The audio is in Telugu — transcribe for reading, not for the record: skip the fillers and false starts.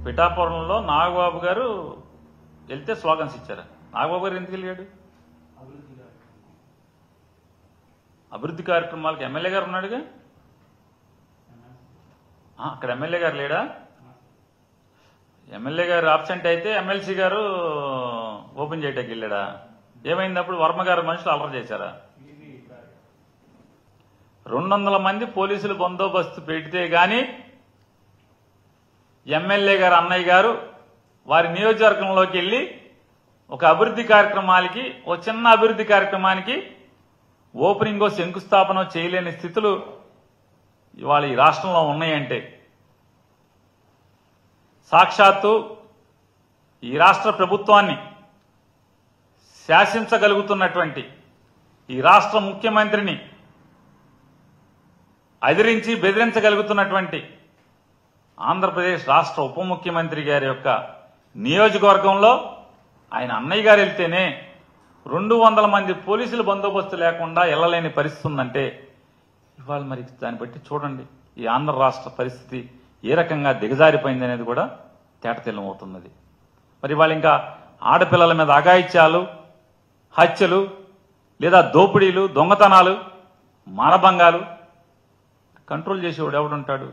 పిఠాపురంలో నాగబాబు గారు వెళ్తే స్లోగన్స్ ఇచ్చారు. నాగబాబు గారు ఎందుకు వెళ్ళాడు? అభివృద్ధి కార్యక్రమాలకు ఎమ్మెల్యే గారు ఉన్నాడుగా. అక్కడ ఎమ్మెల్యే గారు లేడా? ఎమ్మెల్యే గారు ఆబ్సెంట్ అయితే ఎమ్మెల్సీ గారు ఓపెన్ చేయడానికి వెళ్ళాడా? ఏమైంది అప్పుడు? వర్మ గారు మనుషులు అల్లరి చేశారా? 200 మంది పోలీసులు బందోబస్తు పెడితే గాని ఎమ్మెల్యే గారు అన్నయ్య గారు వారి నియోజకవర్గంలోకి వెళ్లి ఒక అభివృద్ధి కార్యక్రమాలకి, ఒక చిన్న అభివృద్ధి కార్యక్రమానికి ఓపెనింగో శంకుస్థాపన చేయలేని స్థితులు ఇవాళ ఈ రాష్ట్రంలో ఉన్నాయంటే సాక్షాత్తు ఈ రాష్ట్ర ప్రభుత్వాన్ని శాసించగలుగుతున్నటువంటి ఈ రాష్ట్ర ముఖ్యమంత్రిని అదిరించి బెదిరించగలుగుతున్నటువంటి ఆంధ్రప్రదేశ్ రాష్ట్ర ఉప ముఖ్యమంత్రి గారి యొక్క నియోజకవర్గంలో ఆయన అన్నయ్య గారు వెళ్తేనే 200 మంది పోలీసులు బందోబస్తు లేకుండా వెళ్ళలేని పరిస్థితి ఉందంటే ఇవాళ మరి దాన్ని బట్టి చూడండి ఈ ఆంధ్ర రాష్ట్ర పరిస్థితి ఏ రకంగా దిగజారిపోయింది అనేది కూడా తేటతెల్లమవుతున్నది. మరి వాళ్ళు ఇంకా ఆడపిల్లల మీద అఘాయిత్యాలు, హత్యలు లేదా దోపిడీలు, దొంగతనాలు, మానభంగాలు కంట్రోల్ చేసేవాడు ఎవడుంటాడు?